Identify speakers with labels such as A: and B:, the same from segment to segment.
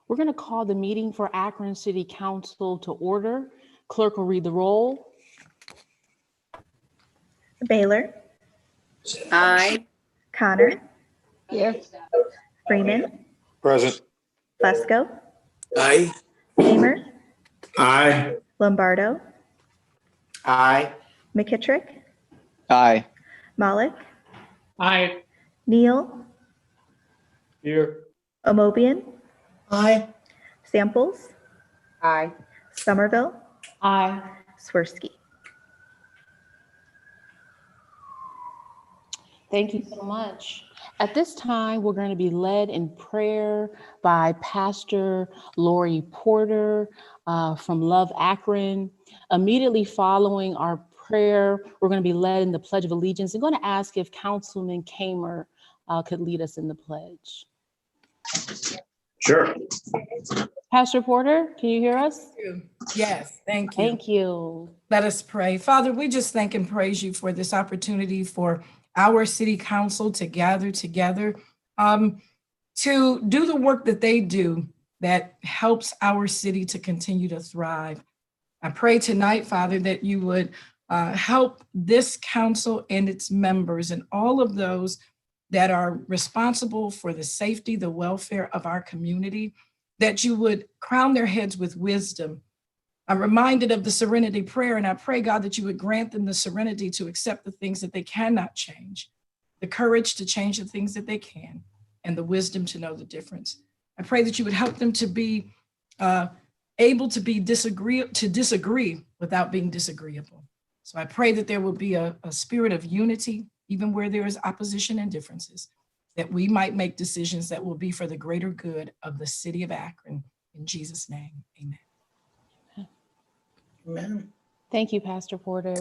A: We're going to call the meeting for Akron City Council to order. Clerk will read the roll.
B: Baylor.
C: Aye.
B: Connor.
D: Here.
B: Freeman.
E: Present.
B: Fusco.
E: Aye.
B: Hamer.
E: Aye.
B: Lombardo.
E: Aye.
B: McKittrick.
D: Aye.
B: Malik.
E: Aye.
B: Neal.
E: Here.
B: Amobian.
E: Aye.
B: Samples.
C: Aye.
B: Somerville.
A: Aye.
B: Swirsky.
A: Thank you so much. At this time, we're going to be led in prayer by Pastor Lori Porter from Love Akron. Immediately following our prayer, we're going to be led in the Pledge of Allegiance. I'm going to ask if Councilman Kamer could lead us in the pledge.
E: Sure.
A: Pastor Porter, can you hear us?
F: Yes, thank you.
A: Thank you.
F: Let us pray. Father, we just thank and praise you for this opportunity for our city council to gather together to do the work that they do that helps our city to continue to thrive. I pray tonight, Father, that you would help this council and its members and all of those that are responsible for the safety, the welfare of our community, that you would crown their heads with wisdom. I'm reminded of the serenity prayer, and I pray, God, that you would grant them the serenity to accept the things that they cannot change, the courage to change the things that they can, and the wisdom to know the difference. I pray that you would help them to be able to disagree without being disagreeable. So I pray that there will be a spirit of unity, even where there is opposition and differences, that we might make decisions that will be for the greater good of the city of Akron. In Jesus' name, amen.
E: Amen.
A: Thank you, Pastor Porter.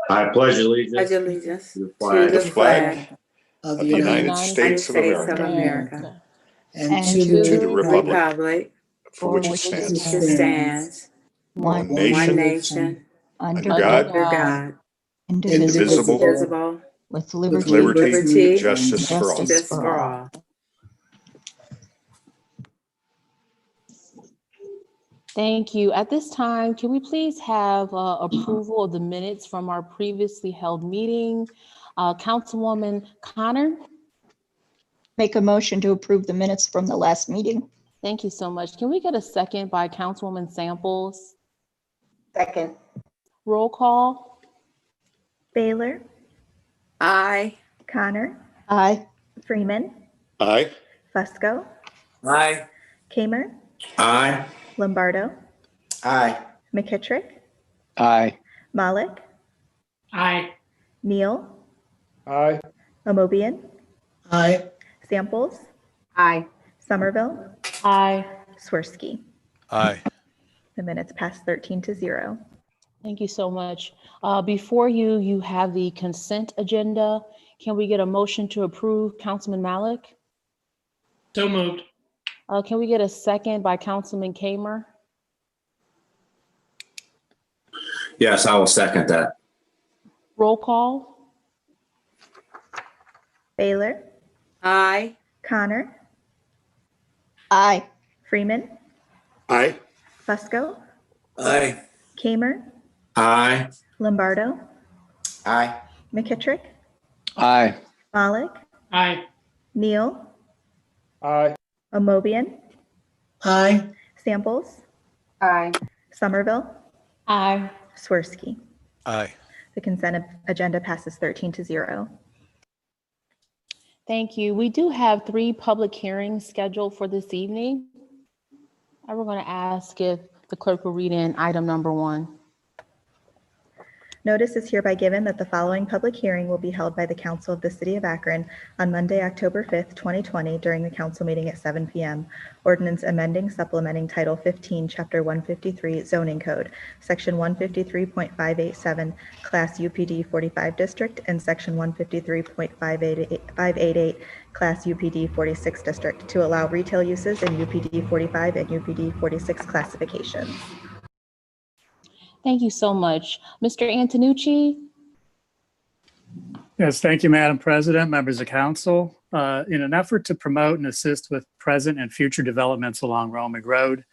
E: I pledge allegiance
C: Pledge allegiance
E: to
C: to the flag
E: of the United States of America
D: And
E: to the republic
D: for
E: which it
D: which it
E: stands,
C: which stands
D: one
E: nation,
C: one nation
D: under
E: God,
C: under God,
D: indivisible,
C: indivisible,
D: with
E: with
D: liberty
E: liberty and justice for all.
C: justice for all.
A: Thank you. At this time, can we please have approval of the minutes from our previously held meeting? Councilwoman Connor,
D: Make a motion to approve the minutes from the last meeting.
A: thank you so much. Can we get a second by Councilwoman Samples?
D: Second.
A: Roll call.
B: Baylor.
C: Aye.
B: Connor.
D: Aye.
B: Freeman.
E: Aye.
B: Fusco.
E: Aye.
B: Kamer.
E: Aye.
B: Lombardo.
E: Aye.
B: McKittrick.
D: Aye.
B: Malik.
E: Aye.
B: Neal.
E: Aye.
B: Amobian.
E: Aye.
B: Samples.
C: Aye.
B: Somerville.
A: Aye.
B: Swirsky.
G: Aye.
B: The minutes pass 13-0.
A: Thank you so much. Before you have the consent agenda. Can we get a motion to approve? Councilman Malik?
E: So moved.
A: Can we get a second by Councilman Kamer?
E: Yes, I will second that.
A: Roll call.
B: Baylor.
C: Aye.
B: Connor.
D: Aye.
B: Freeman.
E: Aye.
B: Fusco.
E: Aye.
B: Kamer.
E: Aye.
B: Lombardo.
E: Aye.
B: McKittrick.
D: Aye.
B: Malik.
E: Aye.
B: Neal.
E: Aye.
B: Amobian.
E: Aye.
B: Samples.
C: Aye.
B: Somerville.
A: Aye.
B: Swirsky.
G: Aye.
B: The consent agenda passes 13-0.
A: Thank you. We do have 3 public hearings scheduled for this evening. And we're going to ask if the clerk will read in item number 1.
B: Notice is hereby given that the following public hearing will be held by the Council of the City of Akron on Monday, October 5th, 2020, during the council meeting at 7 p.m. Ordinance amending, supplementing Title 15, Chapter 153, Zoning Code, Section 153.587, Class UPD 45 District, and Section 153.588, Class UPD 46 District, to allow retail uses in UPD 45 and UPD 46 classifications.
A: Thank you so much. Mr. Antonucci?
G: Yes, thank you, Madam President, members of council. In an effort to promote and assist with present and future developments along Romig Road,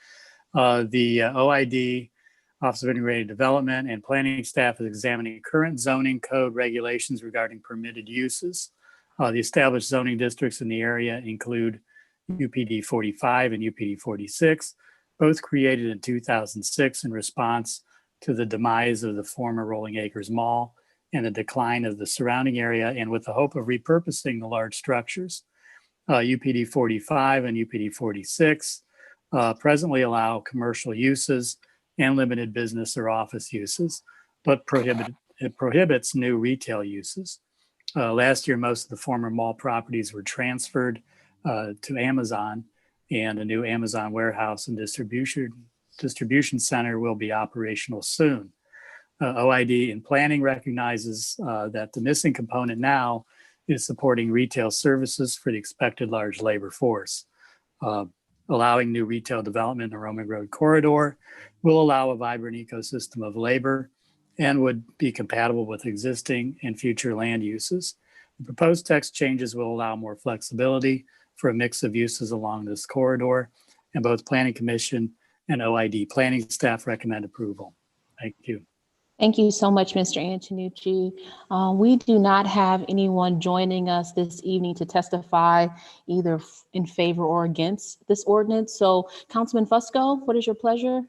G: the OID, Office of Integrated Development, and planning staff is examining current zoning code regulations regarding permitted uses. The established zoning districts in the area include UPD 45 and UPD 46, both created in 2006 in response to the demise of the former Rolling Acres Mall and the decline of the surrounding area, and with the hope of repurposing the large structures. UPD 45 and UPD 46 presently allow commercial uses and limited business or office uses, but it prohibits new retail uses. Last year, most of the former mall properties were transferred to Amazon, and a new Amazon warehouse and distribution center will be operational soon. OID in planning recognizes that the missing component now is supporting retail services for the expected large labor force. Allowing new retail development in the Romig Road corridor will allow a vibrant ecosystem of labor and would be compatible with existing and future land uses. The proposed text changes will allow more flexibility for a mix of uses along this corridor, and both Planning Commission and OID planning staff recommend approval. Thank you.
A: Thank you so much, Mr. Antonucci. We do not have anyone joining us this evening to testify either in favor or against this ordinance. So Councilman Fusco, what is your pleasure?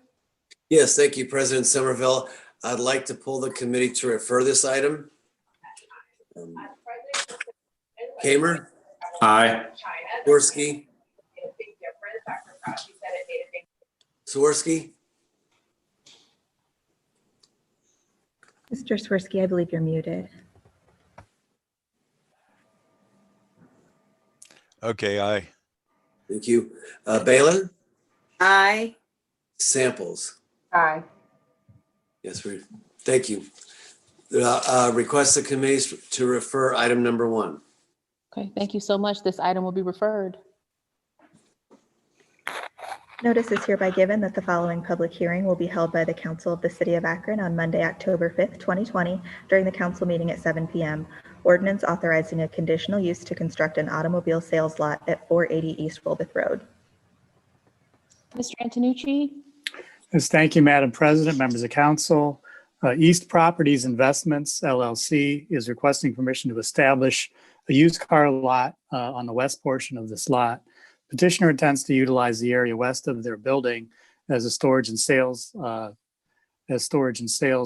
H: Yes, thank you, President Somerville. I'd like to pull the committee to refer this item. Kamer?
E: Aye.
H: Swirsky? Swirsky?
B: Mr. Swirsky, I believe you're muted.
I: Okay, aye.
H: Thank you. Baylor?
C: Aye.
H: Samples?
C: Aye.
H: Yes, thank you. Request the committees to refer item number 1.
A: Okay, thank you so much. This item will be referred.
B: Notice is hereby given that the following public hearing will be held by the Council of the City of Akron on Monday, October 5th, 2020, during the council meeting at 7 p.m. Ordinance authorizing a conditional use to construct an automobile sales lot at 480 East Wilbeth Road.
A: Mr. Antonucci?
G: Yes, thank you, Madam President, members of council. East Properties Investments, LLC, is requesting permission to establish a used car lot on the west portion of this lot. Petitioner intends to utilize the area west of their building as storage and sales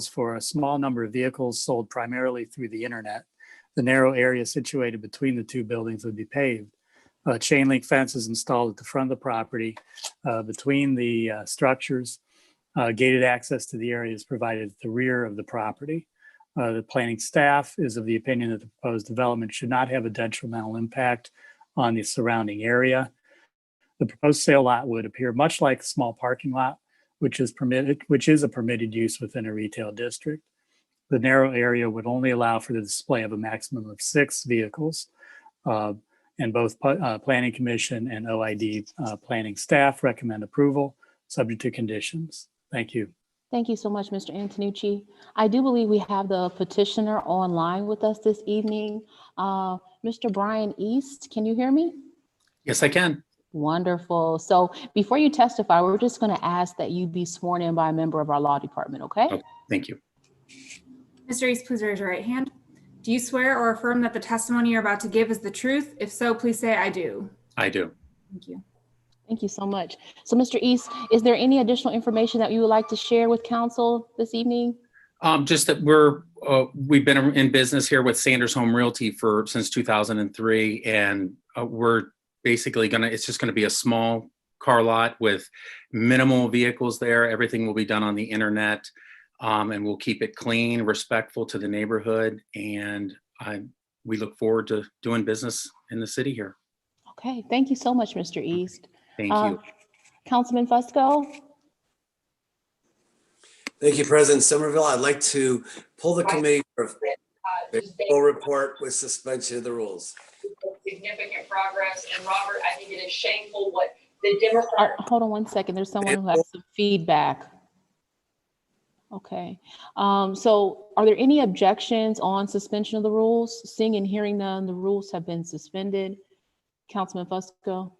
G: for a small number of vehicles sold primarily through the internet. The narrow area situated between the two buildings would be paved. Chain link fence is installed at the front of the property between the structures. Gated access to the area is provided at the rear of the property. The planning staff is of the opinion that the proposed development should not have a detrimental impact on the surrounding area. The proposed sale lot would appear much like a small parking lot, which is a permitted use within a retail district. The narrow area would only allow for the display of a maximum of 6 vehicles. And both Planning Commission and OID planning staff recommend approval, subject to conditions. Thank you.
A: Thank you so much, Mr. Antonucci. I do believe we have the petitioner online with us this evening. Mr. Brian East, can you hear me?
E: Yes, I can.
A: Wonderful. So before you testify, we're just going to ask that you be sworn in by a member of our law department, okay?
E: Okay, thank you.
J: Mr. East, please raise your right hand. Do you swear or affirm that the testimony you're about to give is the truth? If so, please say I do.
E: I do.
J: Thank you.
A: Thank you so much. So Mr. East, is there any additional information that you would like to share with council this evening?
E: Just that we've been in business here with Sanders Home Realty since 2003, and we're basically it's just gonna be a small car lot with minimal vehicles there. Everything will be done on the internet, and we'll keep it clean, respectful to the neighborhood, and we look forward to doing business in the city here.
A: Okay, thank you so much, Mr. East.
E: Thank you.
A: Councilman Fusco?
H: Thank you, President Somerville. I'd like to pull the committee for a full report with suspension of the rules.
K: Significant progress, and Robert, I think it is shameful what the Democrats.
A: Hold on one second. There's someone who has some feedback. Okay. So are there any objections on suspension of the rules? Seeing and hearing none, the rules have been suspended. Councilman Fusco?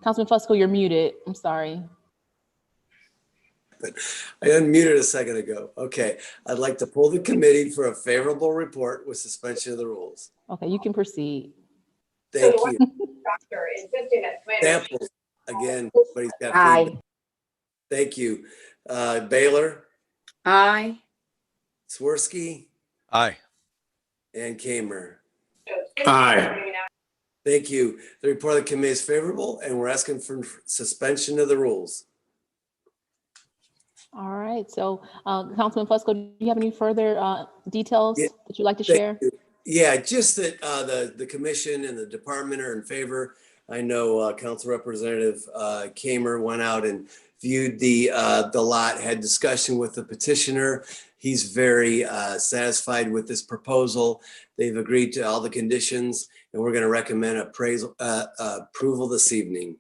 A: Councilman Fusco, you're muted. I'm sorry.
H: I unmuted a second ago. Okay, I'd like to pull the committee for a favorable report with suspension of the rules.
A: Okay, you can proceed.
H: Thank you.
K: Doctor insisting that Commander
H: Samples, again, everybody's got
C: Aye.
H: feedback. Thank you. Baylor,
C: Aye.
H: Swirsky,
I: Aye.
H: and Kamer.
K: Aye.
H: Thank you. The report of the committee is favorable, and we're asking for suspension of the rules.
A: All right. So Councilman Fusco, do you have any further details
H: Yeah,
A: that you'd like to
H: thank
A: share?
H: you. Yeah, just that the commission and the department are in favor. I know Council Representative Kamer went out and viewed the lot, had discussion with the petitioner. He's very satisfied with this proposal. They've agreed to all the conditions, and we're going to recommend approval this evening.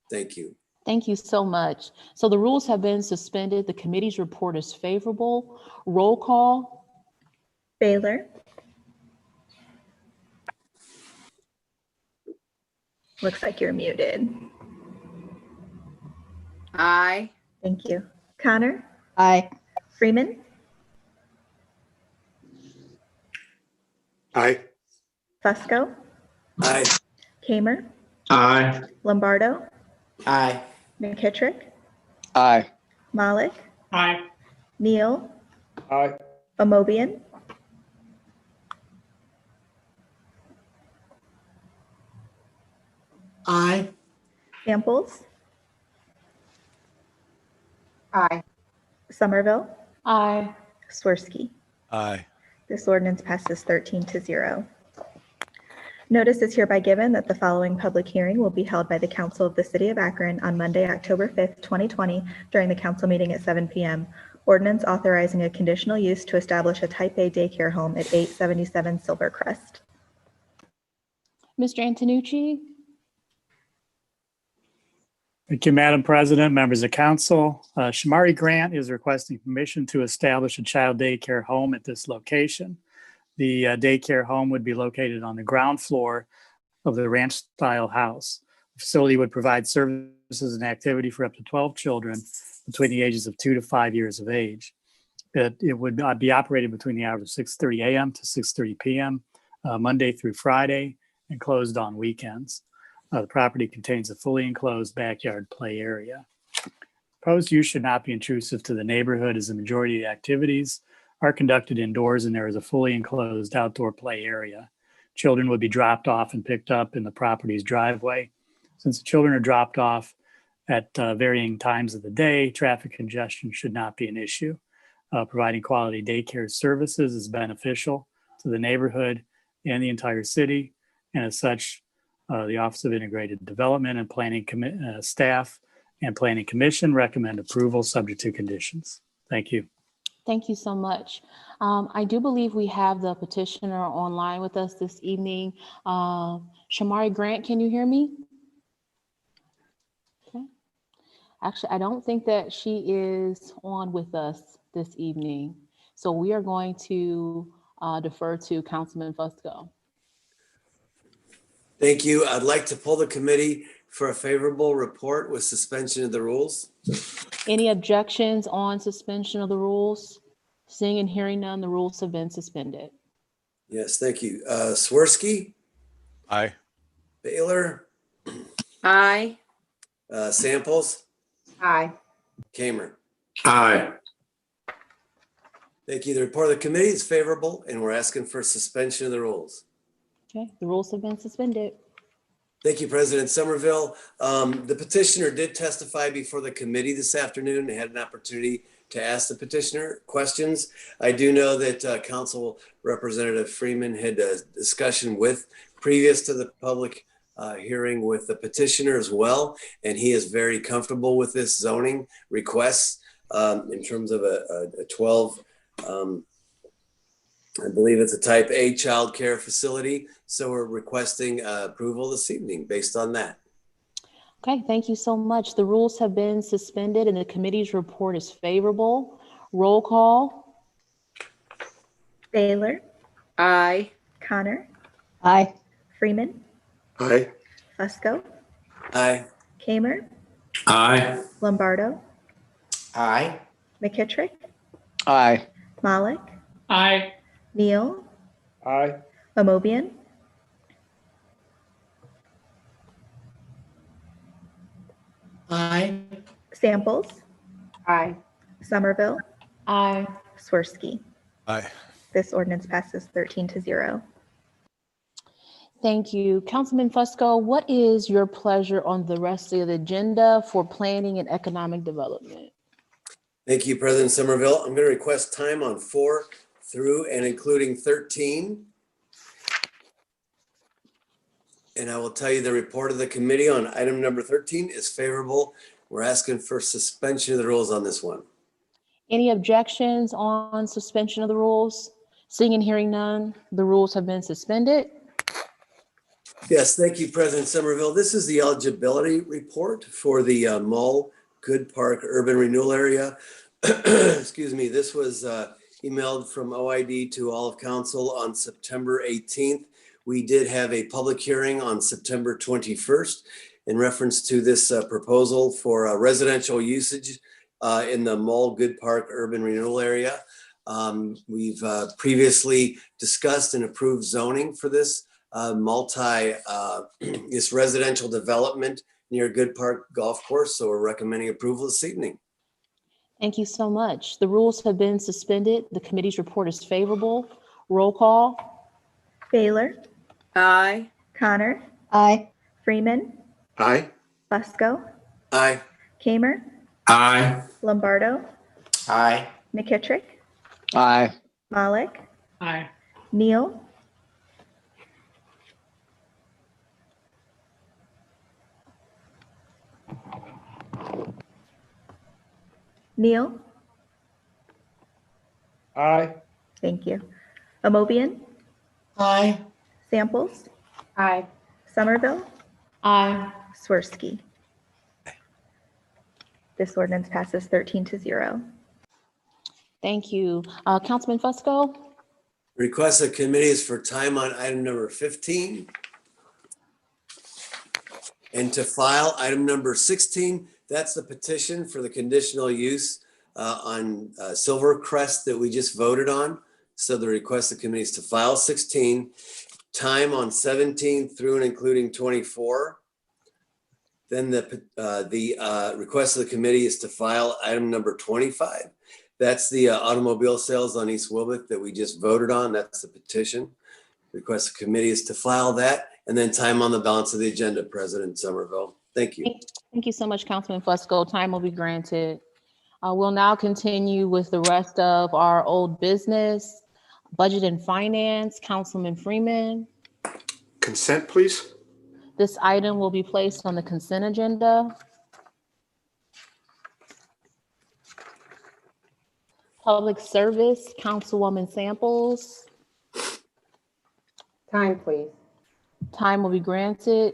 H: Thank you.
A: Thank you so much. So the rules have been suspended. The committee's report is favorable. Roll call.
B: Baylor. Looks like you're muted.
C: Aye.
B: Thank you. Connor,
D: Aye.
B: Freeman,
I: Aye.
B: Fusco,
H: Aye.
B: Kamer,
I: Aye.
B: Lombardo,
C: Aye.
B: McKittrick,
I: Aye.
B: Malik,
K: Aye.
B: Neal,
I: Aye.
B: Amobian,
C: Aye.
B: Samples,
C: Aye.
B: Somerville,
A: Aye.
B: Swirsky.
I: Aye.
B: This ordinance passes 13-0. Notice is hereby given that the following public hearing will be held by the Council of the City of Akron on Monday, October 5th, 2020, during the council meeting at 7 p.m. Ordinance authorizing a conditional use to establish a Type A daycare home at 877 Silvercrest.
A: Mr. Antonucci?
G: Thank you, Madam President, members of council. Shamari Grant is requesting permission to establish a child daycare home at this location. The daycare home would be located on the ground floor of the ranch-style house. The facility would provide services and activity for up to 12 children between the ages of 2 to 5 years of age. It would be operated between the hours of 6:30 a.m. to 6:30 p.m., Monday through Friday, and closed on weekends. The property contains a fully enclosed backyard play area. Proposed use should not be intrusive to the neighborhood, as the majority of the activities are conducted indoors and there is a fully enclosed outdoor play area. Children would be dropped off and picked up in the property's driveway. Since the children are dropped off at varying times of the day, traffic congestion should not be an issue. Providing quality daycare services is beneficial to the neighborhood and the entire city, and as such, the Office of Integrated Development and Planning staff and Planning Commission recommend approval subject to conditions. Thank you.
A: Thank you so much. I do believe we have the petitioner online with us this evening. Shamari Grant, can you hear me? Okay. Actually, I don't think that she is on with us this evening. So we are going to defer to Councilman Fusco.
H: Thank you. I'd like to pull the committee for a favorable report with suspension of the rules.
A: Any objections on suspension of the rules? Seeing and hearing none, the rules have been suspended.
H: Yes, thank you. Swirsky,
I: Aye.
H: Baylor,
C: Aye.
H: Samples,
C: Aye.
H: Kamer.
I: Aye.
H: Thank you. The report of the committee is favorable, and we're asking for suspension of the rules.
A: Okay, the rules have been suspended.
H: Thank you, President Somerville. The petitioner did testify before the committee this afternoon and had an opportunity to ask the petitioner questions. I do know that Council Representative Freeman had a discussion previous to the public hearing with the petitioner as well, and he is very comfortable with this zoning request in terms of a 12 I believe it's a type A child care facility. So we're requesting approval this evening based on that.
A: Okay, thank you so much. The rules have been suspended and the committee's report is favorable. Roll call.
B: Baylor,
C: Aye.
B: Connor,
D: Aye.
B: Freeman,
I: Aye.
B: Fusco,
H: Aye.
B: Kamer,
I: Aye.
B: Lombardo,
C: Aye.
B: McKittrick,
I: Aye.
B: Malik,
C: Aye.
B: Neal,
I: Aye.
B: Amobian,
C: Aye.
B: Samples,
C: Aye.
B: Somerville,
A: Aye.
B: Swirsky.
I: Aye.
B: This ordinance passes 13-0.
A: Thank you. Councilman Fusco, what is your pleasure on the rest of the agenda for planning and economic development?
H: Thank you, President Somerville. I'm going to request time on 4 through and including 13. And I will tell you the report of the committee on item number 13 is favorable. We're asking for suspension of the rules on this one.
A: Any objections on suspension of the rules? Seeing and hearing none, the rules have been suspended.
H: Yes, thank you, President Somerville. This is the eligibility report for the Mall Good Park Urban Renewal Area. Excuse me, this was emailed from OID to all of council on September 18th. We did have a public hearing on September 21st in reference to this proposal for residential usage in the Mall Good Park Urban Renewal Area. We've previously discussed and approved zoning for this this residential development near Good Park Golf Course. So we're recommending approval this evening.
A: Thank you so much. The rules have been suspended. The committee's report is favorable. Roll call.
B: Baylor,
C: Aye.
B: Connor,
D: Aye.
B: Freeman,
I: Aye.
B: Fusco,
H: Aye.
B: Kamer,
I: Aye.
B: Lombardo,
C: Aye.
B: McKittrick,
I: Aye.
B: Malik,
C: Aye.
B: Neal, Neal,
I: Aye.
B: thank you. Amobian,
C: Aye.
B: Samples,
C: Aye.
B: Somerville,
A: Aye.
B: Swirsky. This ordinance passes 13-0.
A: Thank you. Councilman Fusco.
H: Request of committees for time on item number 15. And to file item number 16, that's the petition for the conditional use on Silvercrest that we just voted on. So the request of committees to file 16, time on 17 through and including 24. Then the request of the committee is to file item number 25. That's the automobile sales on East Wilbeth that we just voted on. That's the petition. Request of committee is to file that, and then time on the balance of the agenda, President Somerville. Thank you.
A: Thank you so much, Councilman Fusco. Time will be granted. We'll now continue with the rest of our old business. Budget and Finance, Councilman Freeman.
I: Consent, please.
A: This item will be placed on the consent agenda. Public Service, Councilwoman Samples.
C: Time, please.
A: Time will be granted.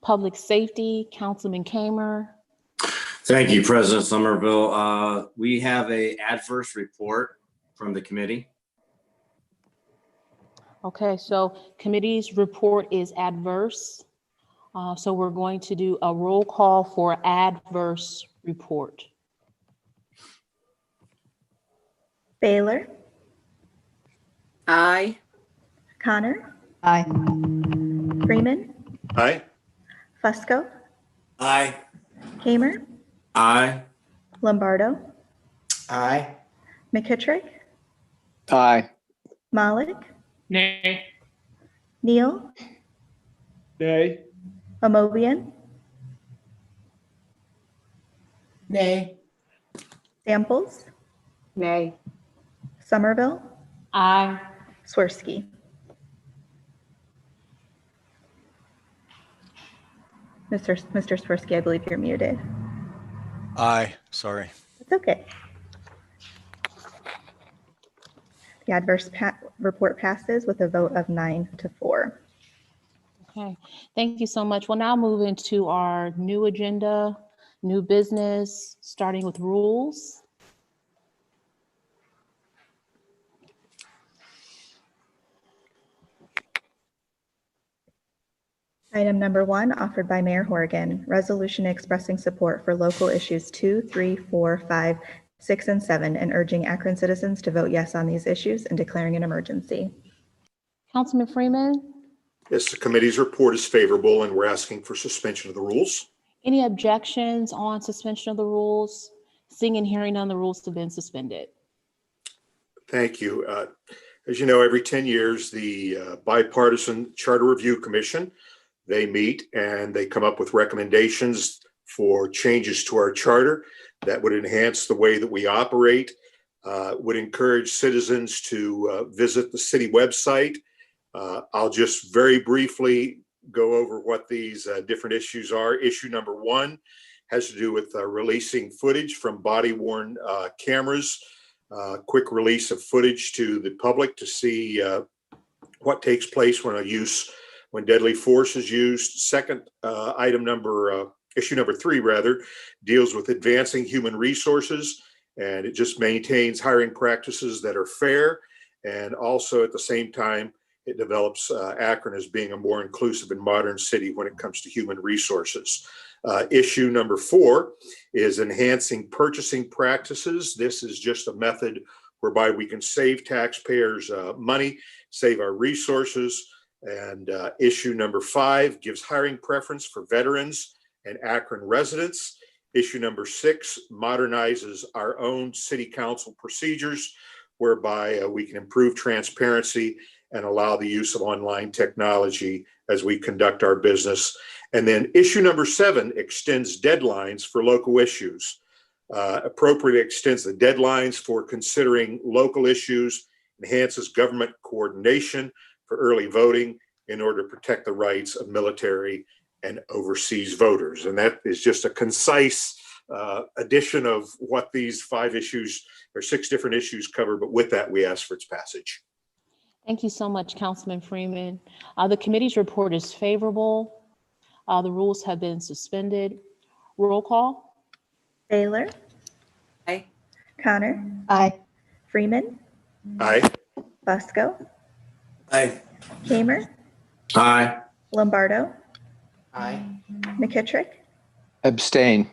A: Public Safety, Councilman Kamer.
L: Thank you, President Somerville. We have an adverse report from the committee.
A: Okay, so committee's report is adverse. So we're going to do a roll call for adverse report.
B: Baylor,
C: Aye.
B: Connor,
D: Aye.
B: Freeman,
I: Aye.
B: Fusco,
H: Aye.
B: Kamer,
L: Aye.
B: Lombardo,
C: Aye.
B: McKittrick,
I: Aye.
B: Malik,
C: Nay.
B: Neal,
I: Nay.
B: Amobian,
C: Nay.
B: Samples,
C: Nay.
B: Somerville,
A: Aye.
B: Swirsky. Mr. Swirsky, I believe you're muted.
I: Aye. Sorry.
B: It's okay. The adverse report passes with a vote of 9-4.
A: Okay, thank you so much. We'll now move into our new agenda, new business, starting with rules.
B: Item number 1, offered by Mayor Horrigan, resolution expressing support for local issues 2, 3, 4, 5, 6, and 7, and urging Akron citizens to vote yes on these issues and declaring an emergency.
A: Councilman Freeman,
I: Yes, the committee's report is favorable, and we're asking for suspension of the rules.
A: any objections on suspension of the rules? Seeing and hearing none, the rules have been suspended.
I: Thank you. As you know, every 10 years, the Bipartisan Charter Review Commission, they meet and they come up with recommendations for changes to our charter that would enhance the way that we operate, would encourage citizens to visit the city website. I'll just very briefly go over what these different issues are. Issue number 1 has to do with releasing footage from body-worn cameras, quick release of footage to the public to see what takes place when deadly force is used. Second, issue number 3 rather, deals with advancing human resources, and it just maintains hiring practices that are fair, and also at the same time it develops Akron as being a more inclusive and modern city when it comes to human resources. Issue number 4 is enhancing purchasing practices. This is just a method whereby we can save taxpayers money, save our resources. And issue number 5 gives hiring preference for veterans and Akron residents. Issue number 6 modernizes our own city council procedures, whereby we can improve transparency and allow the use of online technology as we conduct our business. And then issue number 7 extends deadlines for local issues. Appropriately extends the deadlines for considering local issues, enhances government coordination for early voting in order to protect the rights of military and overseas voters. And that is just a concise addition of what these 5 issues or 6 different issues cover. But with that, we ask for its passage.
A: Thank you so much, Councilman Freeman. The committee's report is favorable. The rules have been suspended. Roll call.
B: Baylor.
C: Aye.
B: Connor.
D: Aye.
B: Freeman.
I: Aye.
B: Busco.
H: Aye.
B: Kamer.
L: Aye.
B: Lombardo.
C: Aye.
B: McKittrick.
I: Abstain.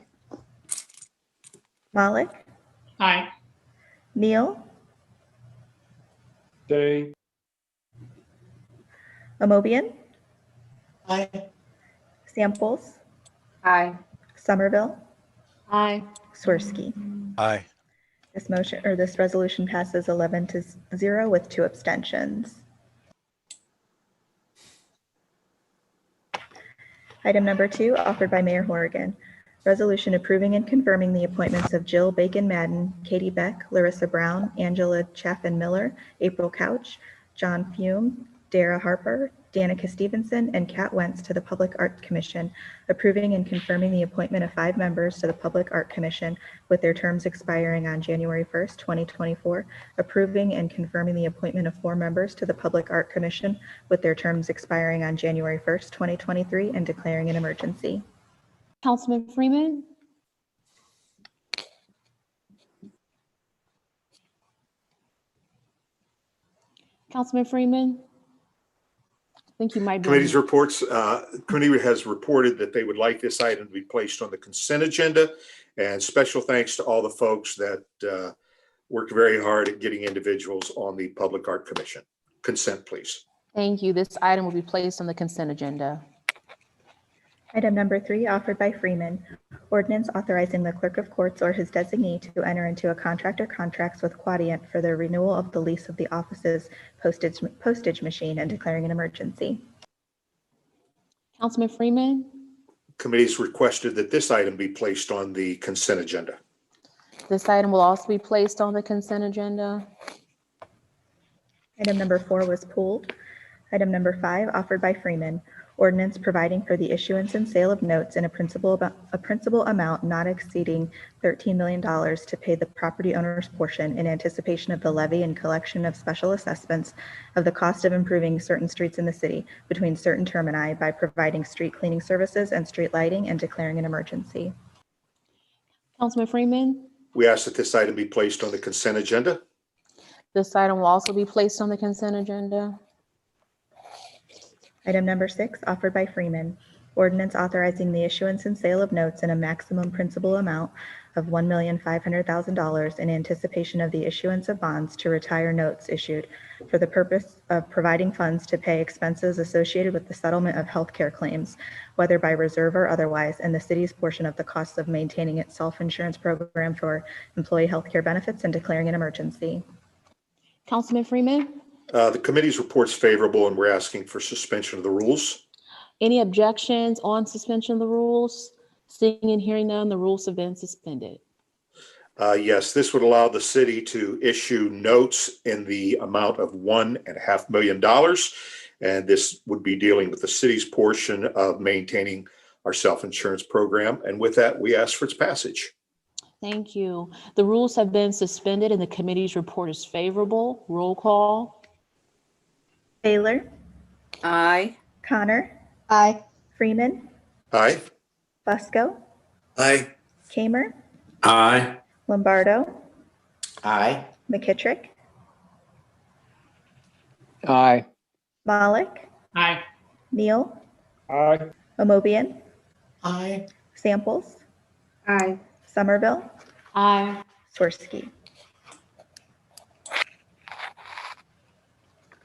B: Malik.
C: Aye.
B: Neal.
I: Abstain.
B: Amobian.
C: Aye.
B: Samples.
C: Aye.
B: Somerville.
A: Aye.
B: Swirsky.
I: Aye.
B: This resolution passes 11-0 with 2 abstentions. Item number 2, offered by Mayor Horrigan. Resolution approving and confirming the appointments of Jill Bacon-Madden, Katie Beck, Larissa Brown, Angela Chaffin-Miller, April Couch, John Fume, Dara Harper, Danica Stevenson, and Kat Wentz to the Public Art Commission, approving and confirming the appointment of 5 members to the Public Art Commission with their terms expiring on January 1st, 2024, approving and confirming the appointment of 4 members to the Public Art Commission with their terms expiring on January 1st, 2023, and declaring an emergency.
A: Councilman Freeman. Councilman Freeman. I think you might be.
I: Committee's reports, committee has reported that they would like this item to be placed on the consent agenda. And special thanks to all the folks that worked very hard at getting individuals on the Public Art Commission. Consent, please.
A: Thank you. This item will be placed on the consent agenda.
B: Item number 3, offered by Freeman. Ordinance authorizing the clerk of courts or his designee to enter into a contract or contracts with Quadient for the renewal of the lease of the office's postage machine and declaring an emergency.
A: Councilman Freeman.
I: Committee's requested that this item be placed on the consent agenda.
A: This item will also be placed on the consent agenda.
B: Item number 4 was pulled. Item number 5, offered by Freeman. Ordinance providing for the issuance and sale of notes in a principal amount not exceeding $13 million to pay the property owner's portion in anticipation of the levy and collection of special assessments of the cost of improving certain streets in the city between certain termini by providing street cleaning services and street lighting and declaring an emergency.
A: Councilman Freeman.
I: We ask that this item be placed on the consent agenda.
A: This item will also be placed on the consent agenda.
B: Item number 6, offered by Freeman. Ordinance authorizing the issuance and sale of notes in a maximum principal amount of $1,500,000 in anticipation of the issuance of bonds to retire notes issued for the purpose of providing funds to pay expenses associated with the settlement of healthcare claims, whether by reserve or otherwise, and the city's portion of the costs of maintaining its self-insurance program for employee healthcare benefits and declaring an emergency.
A: Councilman Freeman.
I: The committee's report's favorable, and we're asking for suspension of the rules.
A: Any objections on suspension of the rules? Seeing and hearing none, the rules have been suspended.
I: Yes, this would allow the city to issue notes in the amount of $1.5 million. And this would be dealing with the city's portion of maintaining our self-insurance program. And with that, we ask for its passage.
A: Thank you. The rules have been suspended and the committee's report is favorable. Roll call.
B: Taylor,
C: Aye.
B: Connor,
D: Aye.
B: Freeman,
I: Aye.
B: Fusco,
H: Aye.
B: Kamer,
L: Aye.
B: Lombardo,
C: Aye.
B: McKittrick,
C: Aye.
B: Malik,
C: Aye.
B: Neal,
C: Aye.
B: Amobian,
C: Aye.
B: Samples,
C: Aye.
B: Somerville,
A: Aye.
B: Swirsky.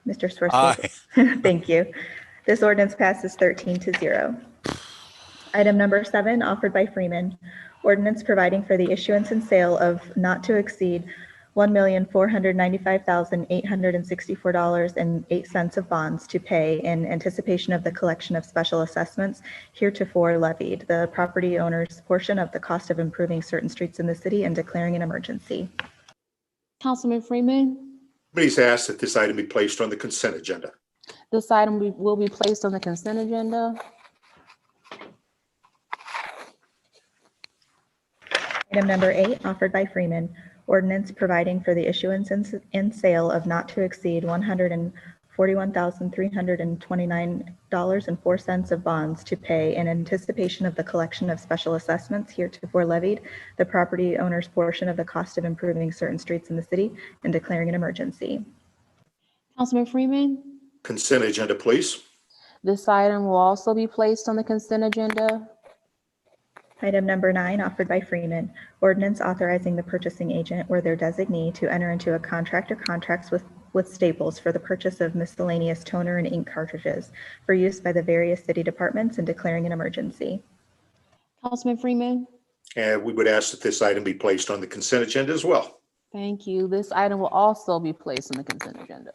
B: Mr. Swirsky.
M: Aye.
B: Thank you. This ordinance passes 13-0. Item number 7, offered by Freeman. Ordinance providing for the issuance and sale of not to exceed $1,495,864.08 of bonds to pay in anticipation of the collection of special assessments heretofore levied, the property owner's portion of the cost of improving certain streets in the city and declaring an emergency.
A: Councilman Freeman.
I: Committee's asked that this item be placed on the consent agenda.
A: This item will be placed on the consent agenda.
B: Item number 8, offered by Freeman. Ordinance providing for the issuance and sale of not to exceed $141,329.04 of bonds to pay in anticipation of the collection of special assessments heretofore levied, the property owner's portion of the cost of improving certain streets in the city, and declaring an emergency.
A: Councilman Freeman.
I: Consent agenda, please.
A: This item will also be placed on the consent agenda.
B: Item number 9, offered by Freeman. Ordinance authorizing the purchasing agent or their designee to enter into a contract or contracts with Staples for the purchase of miscellaneous toner and ink cartridges for use by the various city departments and declaring an emergency.
A: Councilman Freeman.
I: And we would ask that this item be placed on the consent agenda as well.
A: Thank you. This item will also be placed on the consent agenda.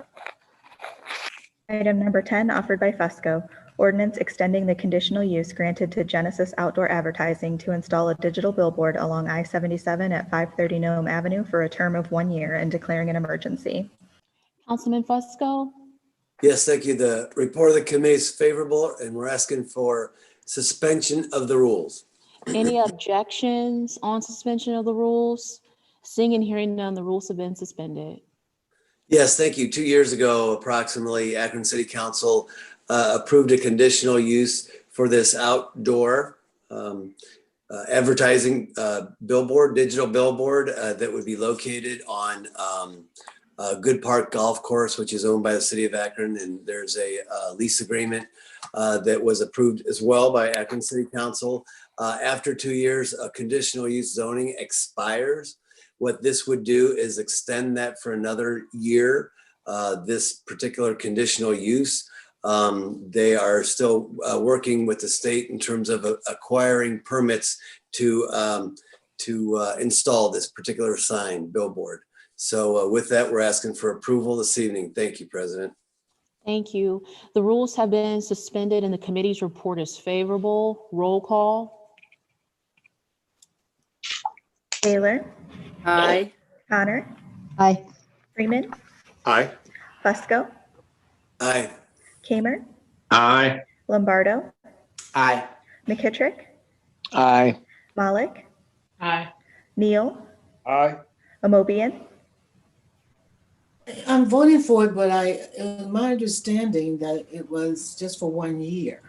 B: Item number 10, offered by Fusco. Ordinance extending the conditional use granted to Genesis Outdoor Advertising to install a digital billboard along I-77 at 530 Nome Avenue for a term of 1 year and declaring an emergency.
A: Councilman Fusco.
H: Yes, thank you. The report of the committee is favorable, and we're asking for suspension of the rules.
A: Any objections on suspension of the rules? Seeing and hearing none, the rules have been suspended.
H: Yes, thank you. 2 years ago, approximately, Akron City Council approved a conditional use for this outdoor advertising billboard, digital billboard that would be located on Good Park Golf Course, which is owned by the city of Akron. And there's a lease agreement that was approved as well by Akron City Council. After 2 years, a conditional use zoning expires. What this would do is extend that for another year, this particular conditional use. They are still working with the state in terms of acquiring permits to install this particular sign billboard. So with that, we're asking for approval this evening. Thank you, President.
A: Thank you. The rules have been suspended and the committee's report is favorable. Roll call.
B: Taylor,
C: Aye.
B: Connor,
D: Aye.
B: Freeman,
I: Aye.
B: Fusco,
H: Aye.
B: Kamer,
L: Aye.
B: Lombardo,
C: Aye.
B: McKittrick,
C: Aye.
B: Malik,
C: Aye.
B: Neal,
C: Aye.
B: Amobian,
M: I'm voting for it, but my understanding that it was just for 1 year.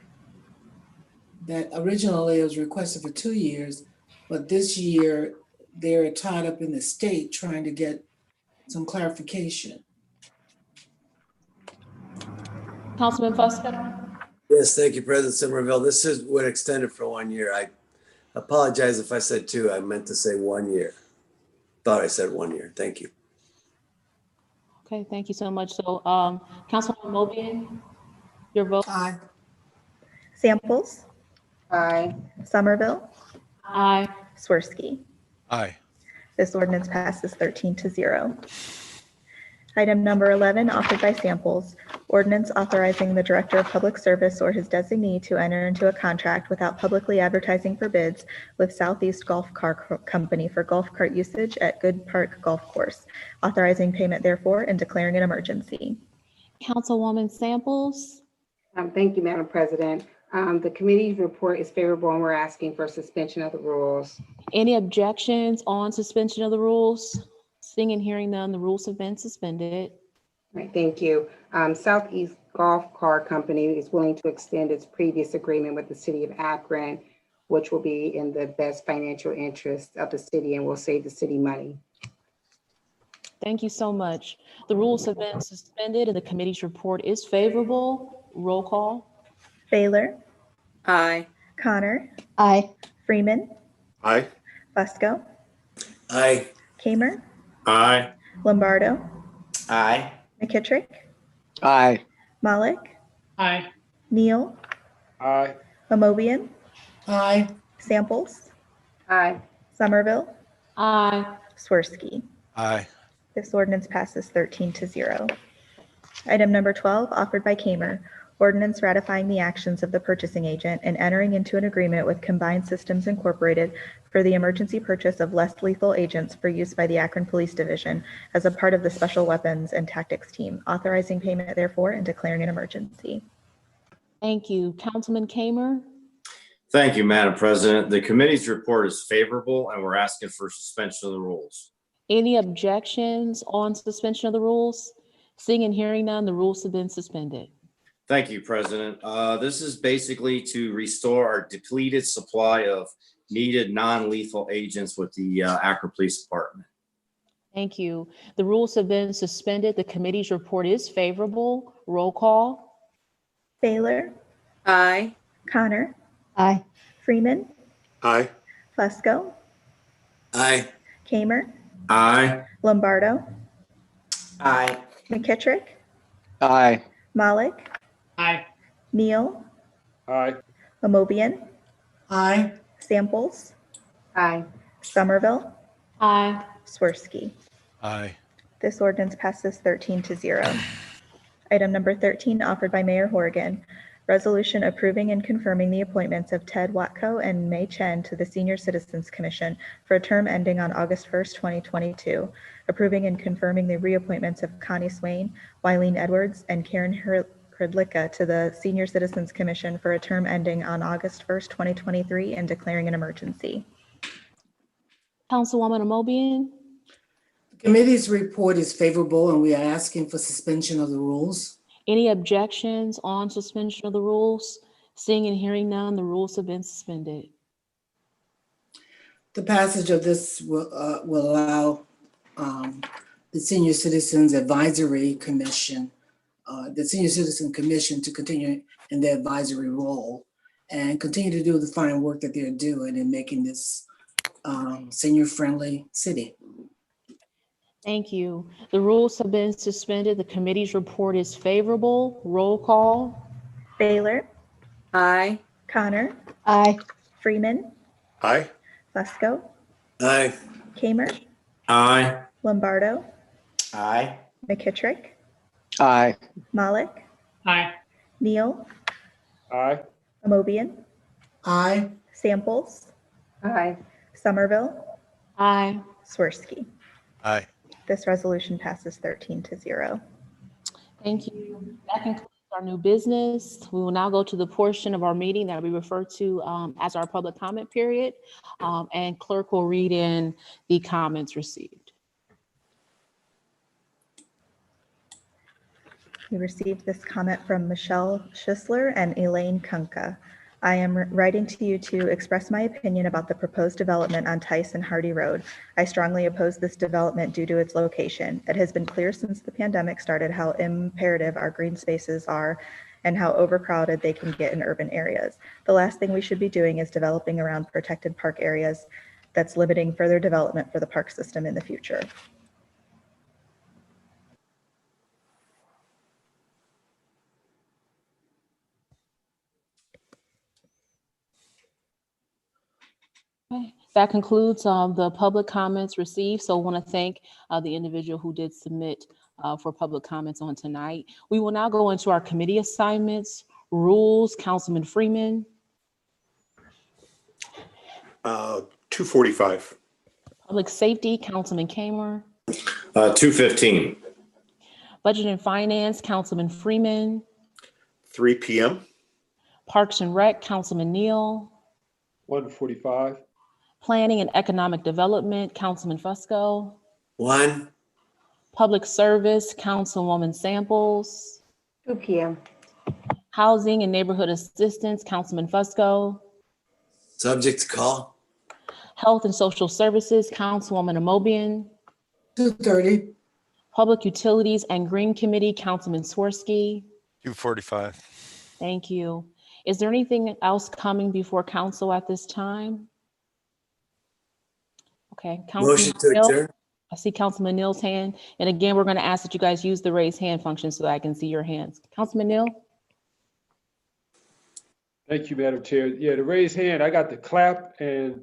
M: That originally it was requested for 2 years, but this year they're tied up in the state trying to get some clarification.
A: Councilman Fusco.
H: Yes, thank you, President Somerville. This is what extended for 1 year. I apologize if I said 2. I meant to say 1 year. Thought I said 1 year. Thank you.
A: Okay, thank you so much. So, Councilman Mobian, your vote?
M: Aye.
B: Samples,
C: Aye.
B: Somerville,
A: Aye.
B: Swirsky.
N: Aye.
B: This ordinance passes 13-0. Item number 11, offered by Samples, ordinance authorizing the Director of Public Service or his designee to enter into a contract without publicly advertising for bids with Southeast Golf Car Company for golf cart usage at Good Park Golf Course, authorizing payment therefore and declaring an emergency.
A: Councilwoman Samples.
O: Thank you, Madam President. The committee's report is favorable and we're asking for suspension of the rules.
A: Any objections on suspension of the rules? Seeing and hearing none, the rules have been suspended.
O: All right, thank you. Southeast Golf Car Company is willing to extend its previous agreement with the city of Akron, which will be in the best financial interest of the city and will save the city money.
A: Thank you so much. The rules have been suspended and the committee's report is favorable. Roll call.
B: Baylor,
C: Aye.
B: Connor,
D: Aye.
B: Freeman,
I: Aye.
B: Fusco,
H: Aye.
B: Kamer,
L: Aye.
B: Lombardo,
C: Aye.
B: McKittrick,
C: Aye.
B: Malik,
C: Aye.
B: Neal,
C: Aye.
B: Amobian,
M: Aye.
B: Samples,
O: Aye.
B: Somerville,
A: Aye.
B: Swirsky.
N: Aye.
B: This ordinance passes 13-0. Item number 12, offered by Kamer, ordinance ratifying the actions of the purchasing agent and entering into an agreement with Combined Systems Incorporated for the emergency purchase of less lethal agents for use by the Akron Police Division as a part of the Special Weapons and Tactics Team, authorizing payment therefore and declaring an emergency.
A: Thank you. Councilman Kamer.
L: Thank you, Madam President. The committee's report is favorable and we're asking for suspension of the rules.
A: Any objections on suspension of the rules? Seeing and hearing none, the rules have been suspended.
L: Thank you, President. This is basically to restore our depleted supply of needed non-lethal agents with the Akron Police Department.
A: Thank you. The rules have been suspended. The committee's report is favorable. Roll call.
B: Baylor,
C: Aye.
B: Connor,
D: Aye.
B: Freeman,
I: Aye.
B: Fusco,
H: Aye.
B: Kamer,
L: Aye.
B: Lombardo,
C: Aye.
B: McKittrick,
C: Aye.
B: Malik,
C: Aye.
B: Neal,
C: Aye.
B: Amobian,
M: Aye.
B: Samples,
O: Aye.
B: Somerville,
A: Aye.
B: Swirsky.
N: Aye.
B: This ordinance passes 13-0. Item number 13, offered by Mayor Horrigan, resolution approving and confirming the appointments of Ted Watko and Mei Chen to the Senior Citizens Commission for a term ending on August 1st, 2022, approving and confirming the reappointments of Connie Swain, Wileen Edwards, and Karen Hrdlicka to the Senior Citizens Commission for a term ending on August 1st, 2023, and declaring an emergency.
A: Councilwoman Amobian.
M: The committee's report is favorable and we are asking for suspension of the rules.
A: Any objections on suspension of the rules? Seeing and hearing none, the rules have been suspended.
M: The passage of this will allow the Senior Citizens Advisory Commission, the Senior Citizen Commission to continue in their advisory role and continue to do the fine work that they're doing in making this senior-friendly city.
A: Thank you. The rules have been suspended. The committee's report is favorable. Roll call.
B: Baylor,
C: Aye.
B: Connor,
D: Aye.
B: Freeman,
I: Aye.
B: Fusco,
H: Aye.
B: Kamer,
L: Aye.
B: Lombardo,
C: Aye.
B: McKittrick,
C: Aye.
B: Malik,
C: Aye.
B: Neal,
C: Aye.
B: Amobian,
M: Aye.
B: Samples,
O: Aye.
B: Somerville,
A: Aye.
B: Swirsky.
N: Aye.
B: This resolution passes 13-0.
A: Thank you. That concludes our new business. We will now go to the portion of our meeting that we refer to as our public comment period. And clerk will read in the comments received.
B: We received this comment from Michelle Schisler and Elaine Kunka. I am writing to you to express my opinion about the proposed development on Tice and Hardy Road. I strongly oppose this development due to its location. It has been clear since the pandemic started how imperative our green spaces are and how overcrowded they can get in urban areas. The last thing we should be doing is developing around protected park areas that's limiting further development for the park system in the future.
A: Okay. That concludes the public comments received. So I want to thank the individual who did submit for public comments on tonight. We will now go into our committee assignments, rules. Councilman Freeman.
I: 2:45.
A: Public safety, Councilman Kamer.
L: 2:15.
A: Budget and finance, Councilman Freeman.
I: 3 p.m.
A: Parks and Rec, Councilman Neal.
C: 1:45.
A: Planning and economic development, Councilman Fusco.
H: 1.
A: Public service, Councilwoman Samples.
O: 2 p.m.
A: Housing and neighborhood assistance, Councilman Fusco.
H: Subject to call.
A: Health and social services, Councilwoman Amobian.
M: 2:30.
A: Public utilities and green committee, Councilman Swirsky.
N: 2:45.
A: Thank you. Is there anything else coming before council at this time? Okay.
H: Motion to
A: Neal,
H: adjourn.
A: I see Councilman Neal's hand. And again, we're going to ask that you guys use the raise hand function so that I can see your hands. Councilman Neal?
C: Thank you, Madam Chair. Yeah, the raised hand, I got the clap and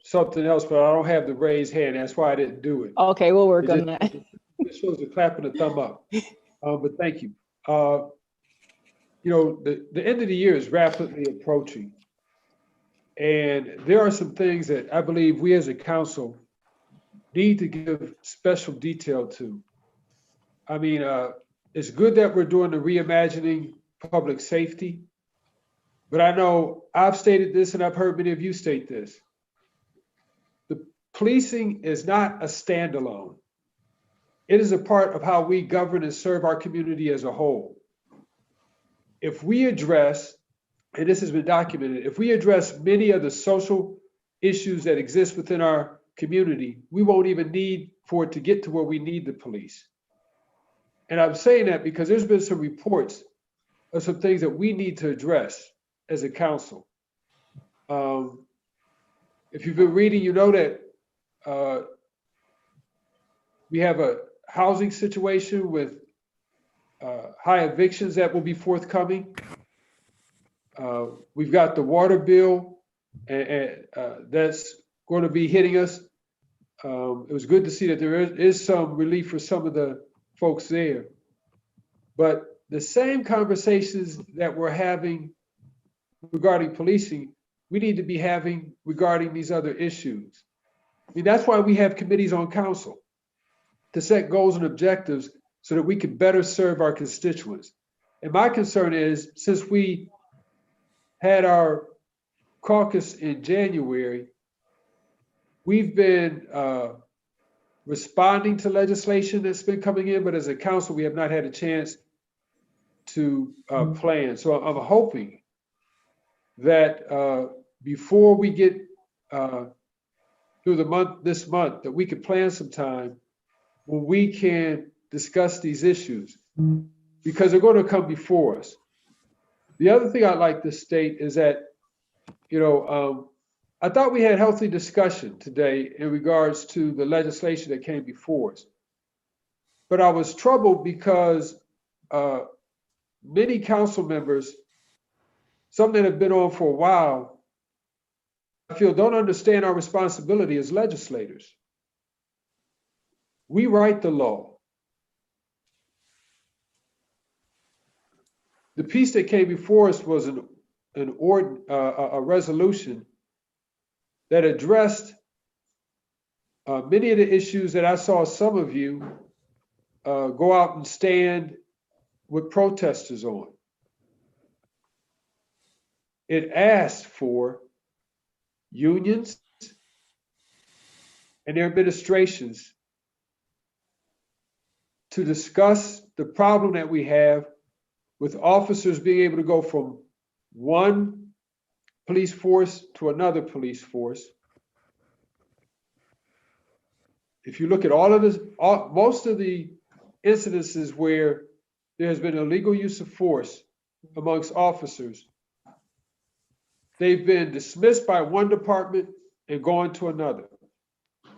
C: something else, but I don't have the raised hand. That's why I didn't do it.
A: Okay, we'll work
C: It
A: on
C: just-
A: that.
C: It shows the clap and the thumb up. But thank you. You know, the end of the year is rapidly approaching. And there are some things that I believe we as a council need to give special detail to. I mean, it's good that we're doing the reimagining public safety, but I know I've stated this and I've heard many of you state this. The policing is not a standalone. It is a part of how we govern and serve our community as a whole. If we address, and this has been documented, if we address many of the social issues that exist within our community, we won't even need for it to get to where we need the police. And I'm saying that because there's been some reports of some things that we need to address as a council. If you've been reading, you know that we have a housing situation with high evictions that will be forthcoming. We've got the water bill and that's going to be hitting us. It was good to see that there is some relief for some of the folks there. But the same conversations that we're having regarding policing, we need to be having regarding these other issues. I mean, that's why we have committees on council, to set goals and objectives so that we can better serve our constituents. And my concern is, since we had our caucus in January, we've been responding to legislation that's been coming in, but as a council, we have not had a chance to plan. So I'm hoping that before we get through this month, that we can plan some time when we can discuss these issues, because they're going to come before us. The other thing I'd like to state is that, you know, I thought we had healthy discussion today in regards to the legislation that came before us. But I was troubled because many council members, some that have been on for a while, I feel don't understand our responsibility as legislators. We write the law. The piece that came before us was a resolution that addressed many of the issues that I saw some of you go out and stand with protesters on. It asked for unions and their administrations to discuss the problem that we have with officers being able to go from one police force to another police force. If you look at all of this, most of the incidences where there has been illegal use of force amongst officers, they've been dismissed by one department and gone to another.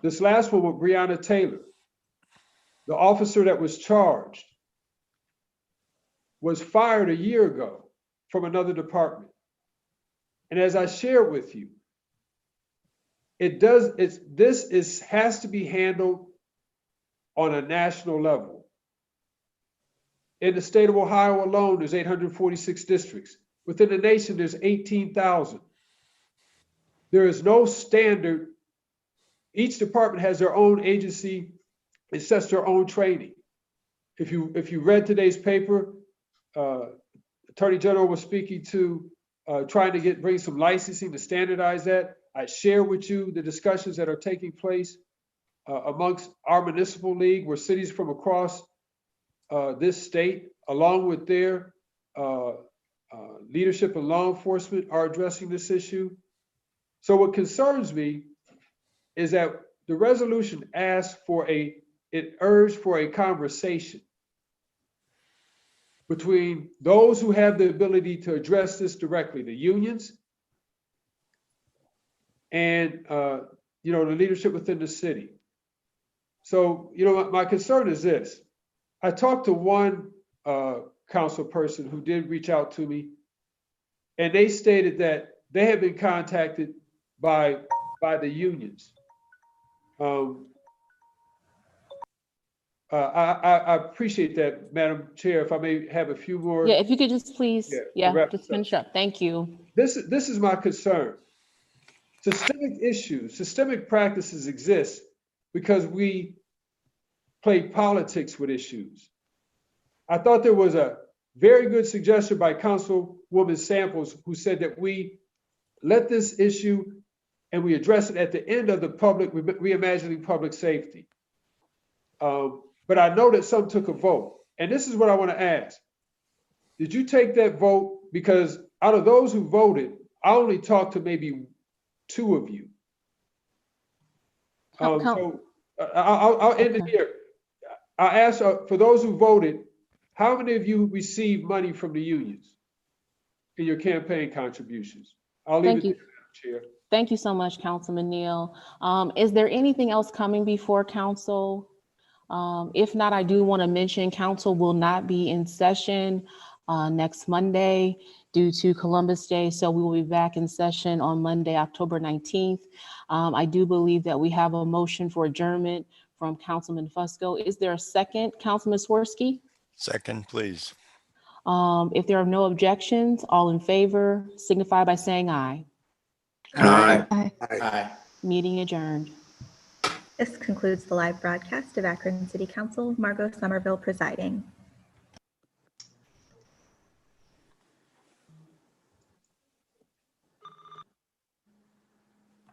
C: This last one with Breonna Taylor, the officer that was charged was fired a year ago from another department. And as I shared with you, this has to be handled on a national level. In the state of Ohio alone, there's 846 districts. Within the nation, there's 18,000. There is no standard. Each department has their own agency. It sets their own training. If you read today's paper, Attorney General was speaking to trying to bring some licensing to standardize that. I share with you the discussions that are taking place amongst our municipal league, where cities from across this state, along with their leadership and law enforcement, are addressing this issue. So what concerns me is that the resolution it urged for a conversation between those who have the ability to address this directly, the unions, and the leadership within the city. So, my concern is this. I talked to one council person who did reach out to me, and they stated that they have been contacted by the unions. I appreciate that, Madam Chair. If I may have a few more.
A: Yeah, if you could just please, just finish up. Thank you.
C: This is my concern. Systemic practices exist because we play politics with issues. I thought there was a very good suggestion by Councilwoman Samples, who said that we let this issue and we address it at the end of the reimagining public safety. But I know that some took a vote. And this is what I want to ask. Did you take that vote? Because out of those who voted, I only talked to maybe 2 of you. So I'll end it here. I asked for those who voted, how many of you received money from the unions in your campaign contributions? I'll leave it there, Madam Chair.
A: Thank you so much, Councilman Neal. Is there anything else coming before council? If not, I do want to mention council will not be in session next Monday due to Columbus Day. So we will be back in session on Monday, October 19th. I do believe that we have a motion for adjournment from Councilman Fusco. Is there a second, Councilman Swirsky?
N: Second, please.
A: If there are no objections, all in favor signify by saying aye.
N: Aye.
B: Aye.
A: Meeting adjourned.
B: This concludes the live broadcast of Akron City Council. Margot Somerville presiding.